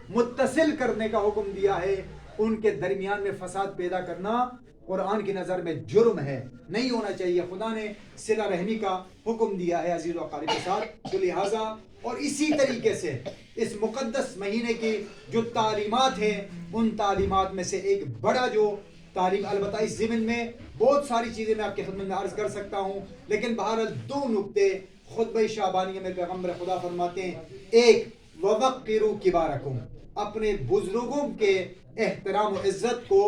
متصل کرنے کا حکم دیا ہے، ان کے درمیان میں فساد پیدا کرنا قرآن کی نظر میں جرم ہے، نہیں ہونا چاہیے۔ خدا نے صلہ رحمی کا حکم دیا ہے عزیز و اقارب کے ساتھ، تو لہٰذا اور اسی طریقے سے اس مقدس مہینے کی جو تعلیمات ہیں، ان تعلیمات میں سے ایک بڑا جو تعلیم، البتہ اس ضمن میں بہت ساری چیزیں میں آپ کی خدمت میں عرض کر سکتا ہوں، لیکن بہرحال دو نکتے خطبہ شعبانیہ میں پیغمبر خدا فرماتے ہیں، ایک وَوَقِّرُوا كِبَارَكُمْ، اپنے بزرگوں کے احترام و عزت کو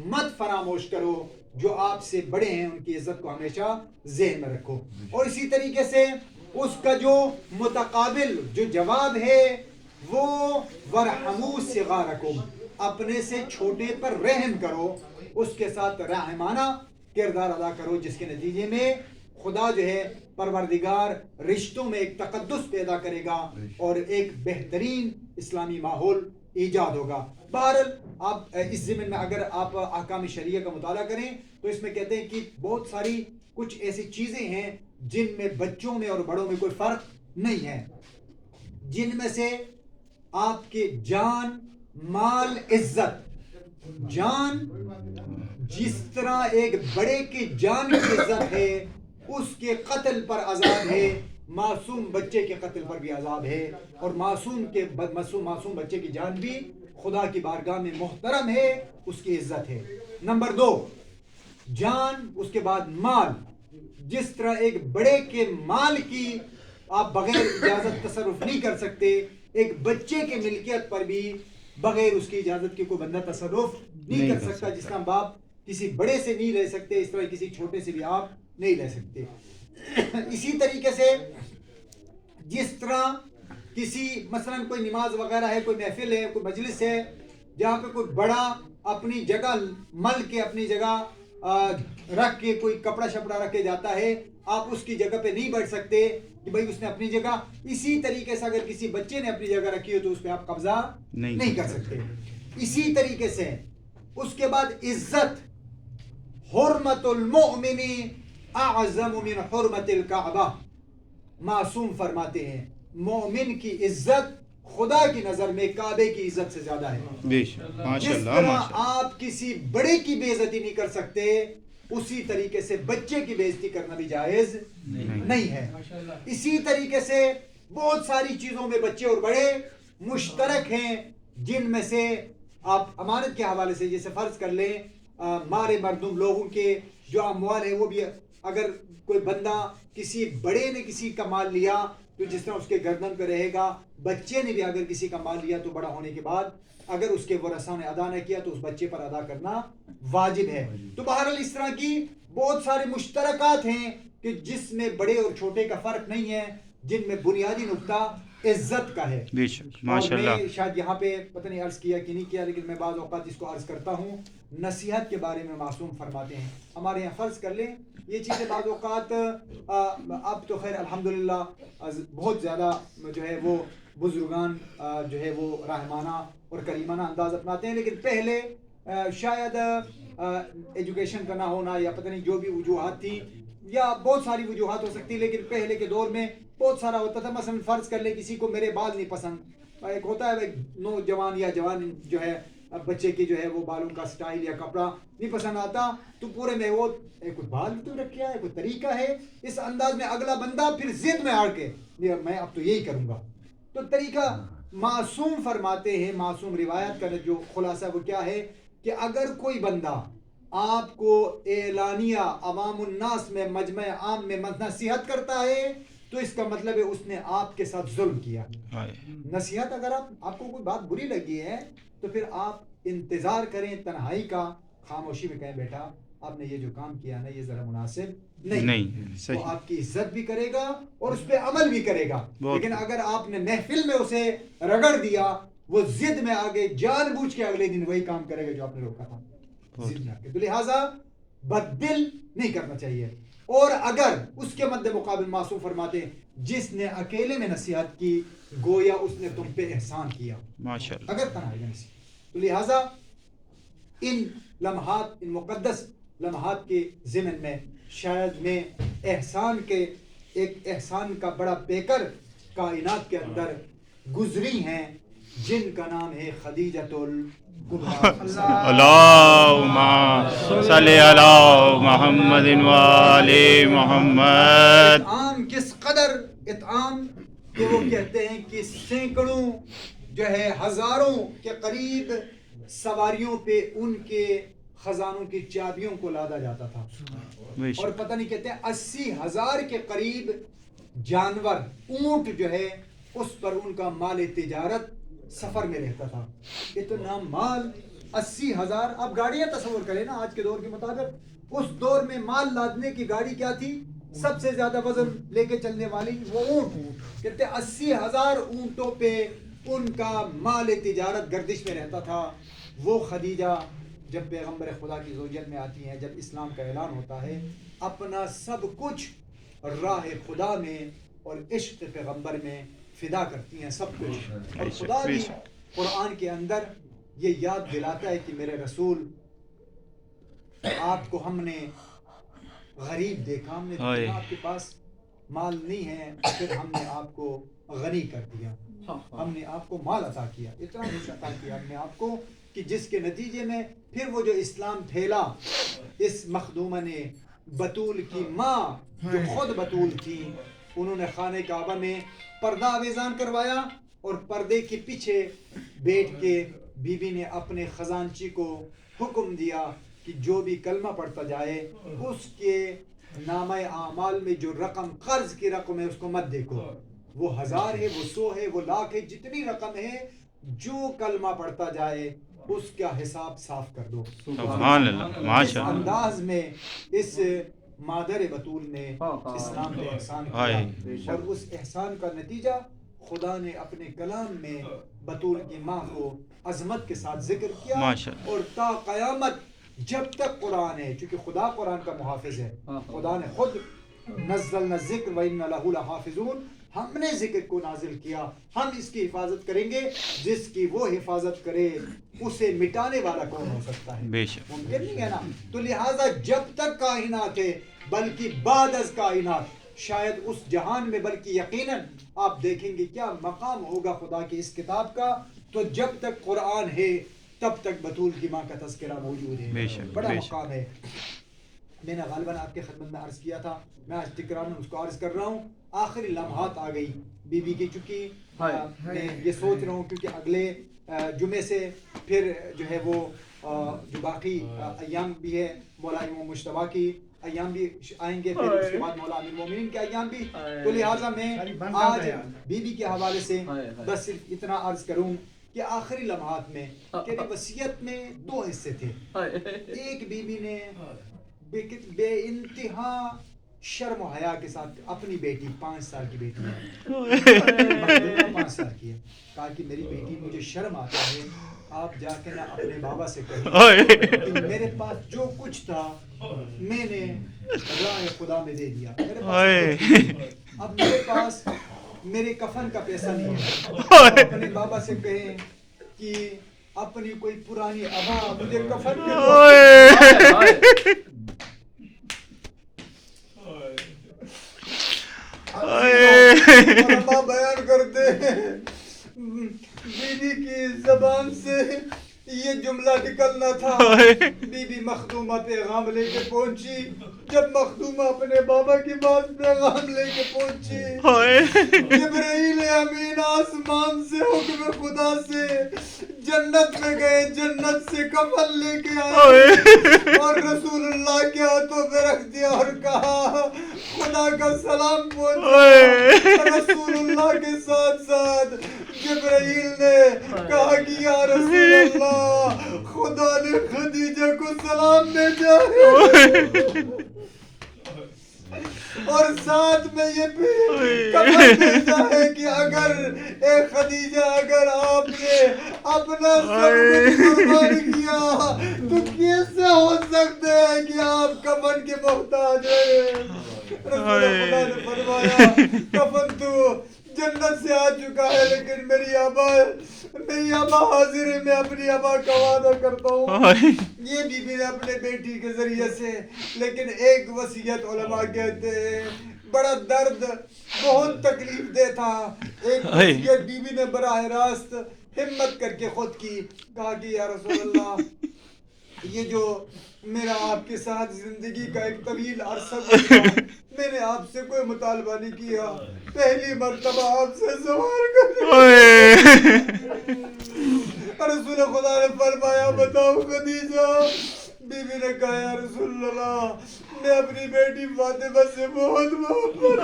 مت فراموش کرو، جو آپ سے بڑے ہیں ان کی عزت کو ہمیشہ ذہن میں رکھو۔ اور اسی طریقے سے اس کا جو متقابل جو جواب ہے وہ وَارْحَمُوا صِغَارَكُمْ، اپنے سے چھوٹے پر رحم کرو، اس کے ساتھ رحمانہ کردار ادا کرو، جس کے نتیجے میں خدا جو ہے پروردگار رشتوں میں ایک تقدس پیدا کرے گا اور ایک بہترین اسلامی ماحول ایجاد ہوگا۔ بہرحال آپ اس ضمن میں اگر آپ احکام شریعہ کا مطالعہ کریں تو اس میں کہتے ہیں کہ بہت ساری کچھ ایسی چیزیں ہیں جن میں بچوں میں اور بڑوں میں کوئی فرق نہیں ہے، جن میں سے آپ کے جان، مال، عزت، جان جس طرح ایک بڑے کی جان کی عزت ہے، اس کے قتل پر عذاب ہے، معصوم بچے کے قتل پر بھی عذاب ہے، اور معصوم بچے کی جان بھی خدا کی بارگاہ میں محترم ہے، اس کی عزت ہے۔ نمبر دو، جان، اس کے بعد مال، جس طرح ایک بڑے کے مال کی آپ بغیر اجازت تصرف نہیں کر سکتے، ایک بچے کے ملکیت پر بھی بغیر اس کی اجازت کے کوئی بندہ تصرف نہیں کر سکتا۔ جس طرح باپ کسی بڑے سے نہیں لے سکتے، اس طرح کسی چھوٹے سے بھی آپ نہیں لے سکتے۔ اسی طریقے سے جس طرح کسی مثلا کوئی نماز وغیرہ ہے، کوئی محفل ہے، کوئی مجلس ہے جہاں پہ کوئی بڑا اپنی جگہ مل کے اپنی جگہ رکھ کے کوئی کپڑا شپڑا رکھ کے جاتا ہے، آپ اس کی جگہ پہ نہیں بیٹھ سکتے کہ بھائی اس نے اپنی جگہ۔ اسی طریقے سے اگر کسی بچے نے اپنی جگہ رکھی ہو تو اس پہ آپ قبضہ نہیں کر سکتے۔ اسی طریقے سے اس کے بعد عزت، حرمت المؤمن اعظم من حرمت الکعبہ، معصوم فرماتے ہیں مومن کی عزت خدا کی نظر میں کعبے کی عزت سے زیادہ ہے۔ جس طرح آپ کسی بڑے کی بے عزتی نہیں کر سکتے، اسی طریقے سے بچے کی بے عزتی کرنا بھی جائز نہیں ہے۔ اسی طریقے سے بہت ساری چیزوں میں بچے اور بڑے مشترک ہیں، جن میں سے آپ امانت کے حوالے سے جیسے فرض کر لیں مارے مردم لوگوں کے جو اموال ہیں، وہ بھی اگر کوئی بندہ کسی بڑے نے کسی کا مال لیا تو جس طرح اس کے گردن پہ رہے گا، بچے نے بھی اگر کسی کا مال لیا تو بڑا ہونے کے بعد اگر اس کے ورثاء نے ادا نہ کیا تو اس بچے پر ادا کرنا واجب ہے۔ تو بہرحال اس طرح کی بہت سارے مشترکات ہیں کہ جس میں بڑے اور چھوٹے کا فرق نہیں ہے، جن میں بنیادی نقطہ عزت کا ہے۔ اور میں شاید یہاں پہ پتہ نہیں عرض کیا کہ نہیں کیا، لیکن میں بعض اوقات اس کو عرض کرتا ہوں، نصیحت کے بارے میں معصوم فرماتے ہیں ہمارے یہاں فرض کر لیں یہ چیزیں بعض اوقات اب تو خیر الحمدللہ بہت زیادہ جو ہے وہ بزرگان جو ہے وہ رحمانہ اور کریمانہ انداز اپناتے ہیں، لیکن پہلے شاید ایجوکیشن کا نہ ہونا یا پتہ نہیں جو بھی وجوہات تھی یا بہت ساری وجوہات ہو سکتی، لیکن پہلے کے دور میں بہت سارا ہوتا تھا۔ مثلا فرض کر لیں کسی کو میرے بال نہیں پسند، ایک ہوتا ہے نوجوان یا جوان جو ہے بچے کی جو ہے وہ بالوں کا سٹائل یا کپڑا نہیں پسند آتا تو پورے میں وہ کوئی بال تو رکھا ہے، کوئی طریقہ ہے، اس انداز میں اگلا بندہ پھر ضد میں آ کے میں اب تو یہی کروں گا۔ تو طریقہ معصوم فرماتے ہیں، معصوم روایت کا جو خلاصہ وہ کیا ہے کہ اگر کوئی بندہ آپ کو اعلانیہ عوام الناس میں مجمع عام میں نصیحت کرتا ہے تو اس کا مطلب ہے اس نے آپ کے ساتھ ظلم کیا۔ نصیحت اگر آپ کو کوئی بات بری لگی ہے تو پھر آپ انتظار کریں تنہائی کا، خاموشی میں کہیں بیٹا آپ نے یہ جو کام کیا نا یہ ذرا مناسب نہیں، وہ آپ کی عزت بھی کرے گا اور اس پہ عمل بھی کرے گا۔ لیکن اگر آپ نے محفل میں اسے رگڑ دیا، وہ ضد میں آگے جان بوجھ کے اگلے دن وہی کام کرے گا جو آپ نے روکا تھا، ضد میں آ کے۔ تو لہٰذا بددل نہیں کرنا چاہیے۔ اور اگر اس کے مد مقابل معصوم فرماتے ہیں جس نے اکیلے میں نصیحت کی گویا اس نے تم پہ احسان کیا، اگر تنہائی میں نصیحت۔ تو لہٰذا ان لمحات، ان مقدس لمحات کے ضمن میں شاید میں احسان کے ایک احسان کا بڑا پیکر کائنات کے اندر گزری ہیں، جن کا نام ہے خدیجۃ الکبریٰ. اللہم صلی علی محمد و آل محمد. اطعام کس قدر اطعام کہ وہ کہتے ہیں کہ سینکڑوں جو ہے ہزاروں کے قریب سواریوں پہ ان کے خزانوں کی چابیوں کو لادا جاتا تھا, اور پتہ نہیں کہتے ہیں 80,000 کے قریب جانور اونٹ جو ہے اس پر ان کا مال تجارت سفر میں رہتا تھا. اتنا مال 80,000. اب گاڑیاں تصور کریں نا آج کے دور کے مطابق, اس دور میں مال لادنے کی گاڑی کیا تھی؟ سب سے زیادہ وزن لے کے چلنے والی وہ اونٹ. کہتے 80,000 اونٹوں پہ ان کا مال تجارت گردش میں رہتا تھا. وہ خدیجہ جب پیغمبر خدا کی زوجیت میں آتی ہیں, جب اسلام کا اعلان ہوتا ہے, اپنا سب کچھ راہ خدا میں اور عشق پیغمبر میں فدا کرتی ہیں, سب کچھ. اور خدا بھی قرآن کے اندر یہ یاد دلاتا ہے کہ میرے رسول آپ کو ہم نے غریب دیکھا, ہم نے دیکھا آپ کے پاس مال نہیں ہے, پھر ہم نے آپ کو غنی کر دیا, ہم نے آپ کو مال عطا کیا, اتنا کچھ عطا کیا ہم نے آپ کو کہ جس کے نتیجے میں پھر وہ جو اسلام پھیلا, اس مخدومہ نے بطول کی ماں جو خود بطول تھی, انہوں نے خانہ کعبہ میں پردہ آویزان کروایا, اور پردے کے پیچھے بیٹھ کے بی بی نے اپنے خزانچی کو حکم دیا کہ جو بھی کلمہ پڑھتا جائے اس کے نامہ اعمال میں جو رقم قرض کی رقم ہے اس کو مت دیکھو, وہ 1000 ہے, وہ 100 ہے, وہ لاکھ ہے, جتنی رقم ہے, جو کلمہ پڑھتا جائے اس کا حساب صاف کر دو. سبحان اللہ, اس انداز میں اس مادر بطول نے اسلام پہ احسان کیا, اور اس احسان کا نتیجہ خدا نے اپنے کلام میں بطول کی ماں کو عظمت کے ساتھ ذکر کیا. اور تا قیامت جب تک قرآن ہے, چونکہ خدا قرآن کا محافظ ہے, خدا نے خود نزلنا الذکر وَإِنَّ لَهُ لَحَافِظُونَ, ہم نے ذکر کو نازل کیا, ہم اس کی حفاظت کریں گے. جس کی وہ حفاظت کرے اسے مٹانے والا کون ہو سکتا ہے؟ ممکن نہیں ہے نا. تو لہٰذا جب تک کائنات ہے, بلکہ بعد از کائنات شاید اس جہان میں, بلکہ یقیناً آپ دیکھیں گے کیا مقام ہوگا خدا کی اس کتاب کا. تو جب تک قرآن ہے تب تک بطول کی ماں کا تذکرہ موجود ہے, بڑا مقام ہے. میں نے غالباً آپ کے خدمت میں عرض کیا تھا, میں آج تکرار اس کو عرض کر رہا ہوں. آخری لمحات آ گئی بی بی کی, چونکہ میں یہ سوچ رہا ہوں کیونکہ اگلے جمعے سے پھر جو ہے وہ جو باقی ایام بھی ہے, مولا امام مجتبیٰ کی ایام بھی آئیں گے, پھر اس کے بعد مولا امیر المومنین کے ایام بھی. تو لہٰذا میں آج بی بی کے حوالے سے بس صرف اتنا عرض کروں کہ آخری لمحات میں کہ وصیت میں 2 حصے تھے. ایک بی بی نے بے انتہا شرم و حیا کے ساتھ اپنی بیٹی 5 سال کی بیٹی ہے, 5 سال کی ہے, کہا کہ میری بیٹی مجھے شرم آتا ہے, آپ جا کے نہ اپنے بابا سے کہیں کہ میرے پاس جو کچھ تھا میں نے راہ خدا میں دے دیا, میرے پاس اب میرے پاس میرے کفن کا پیسہ نہیں ہے. اپنے بابا سے کہیں کہ اپنی کوئی پرانی ابا مجھے کفن کے دو. علماء بیان کرتے ہیں بی بی کی زبان سے یہ جملہ نکلنا تھا. بی بی مخدومہ پیغام لے کے پہنچی. جب مخدومہ اپنے بابا کے پاس پیغام لے کے پہنچی, جبرائیل امین آسمان سے حکم خدا سے جنت میں گئے, جنت سے کفن لے کے آئے اور رسول اللہ کے ہاتھوں پہ رکھ دیا اور کہا خدا کا سلام پہنچا. رسول اللہ کے ساتھ ساتھ جبرائیل نے کہا کہ یا رسول اللہ خدا نے خدیجہ کو سلام بھیجا ہے, اور ساتھ میں یہ بھی کفن بھیجا ہے کہ اگر اے خدیجہ اگر آپ نے اپنا سب کچھ قربان کیا تو کیسے ہو سکتے ہیں کہ آپ کفن کے محتاج ہیں. رسول خدا نے فرمایا کفن تو جنت سے آ چکا ہے, لیکن میری ابا حاضر ہے, میں اپنی ابا کا وعدہ کرتا ہوں. یہ بی بی نے اپنے بیٹی کے ذریعے سے, لیکن ایک وصیت علماء کہتے ہیں بڑا درد بہت تکلیف دہ تھا. ایک وصیت بی بی نے براہ راست ہمت کر کے خود کی، کہا کہ یا رسول اللہ یہ جو میرا آپ کے ساتھ زندگی کا ایک طویل عرصہ گزرا، میں نے آپ سے کوئی مطالبہ نہیں کیا، پہلی مرتبہ آپ سے سوال کر رسول خدا نے فرمایا بتاؤ خدیجہ، بی بی نے کہا یا رسول اللہ میں اپنی بیٹی فاطمہ سے بہت محبت،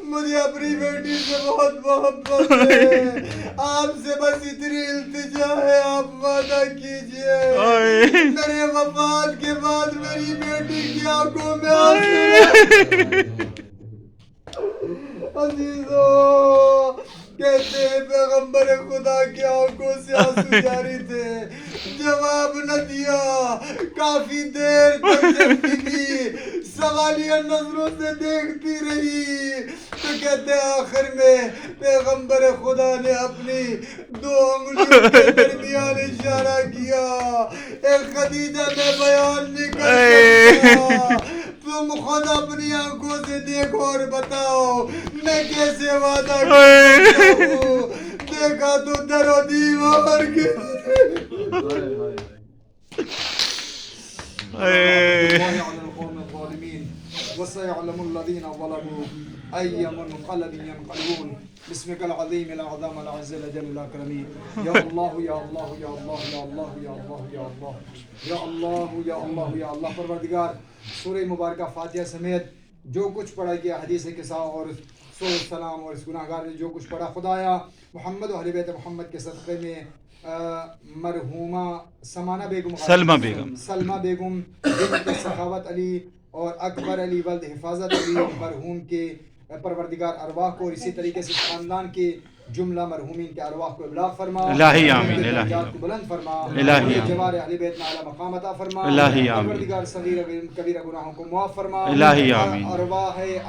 مجھے اپنی بیٹی سے بہت محبت ہے، آپ سے بس اتنی التجا ہے آپ وعدہ کیجئے میرے وفات کے بعد میری بیٹی کی آنکھوں میں آنسو عزیزو کہتے ہیں پیغمبر خدا کی آنکھوں سے آنسو جاری تھے، جواب نہ دیا، کافی دیر تک جب بی بی سوالیہ نظروں سے دیکھتی رہی تو کہتے ہیں آخر میں پیغمبر خدا نے اپنی 2 انگلیوں کے درمیان اشارہ کیا، اے خدیجہ میں بیان نہیں کر سکتا، تم خود اپنی آنکھوں سے دیکھو اور بتاؤ میں کیسے وعدہ کرتا ہوں، دیکھا تو در و دیوار کے وسيعلم الذين ظلموا أي منقلب ينقلبون باسمك العظيم الأعظم العز الجل الأكرم يا الله يا الله يا الله يا الله يا الله يا الله يا الله يا الله يا الله پروردگار سورہ مبارکہ فاتحہ سمیت جو کچھ پڑھا گیا حدیث قصہ اور سورہ السلام اور اس گناہگار نے جو کچھ پڑھا، خدایا محمد و اہل بیت محمد کے صدقے میں مرحومہ سلمہ بیگم بنت سخاوت علی اور اکبر علی ولد حفاظت علی مرحوم کے پروردگار ارواح کو، اور اسی طریقے سے خاندان کے جملہ مرحومین کے ارواح کو ابلاغ فرما، الہی آمین، درجات کو بلند فرما، الہی جوار اہل بیت میں اعلی مقام عطا فرما، الہی آمین، پروردگار صغیر کبیرہ گناہوں کو معاف فرما، الہی آمین، ارواح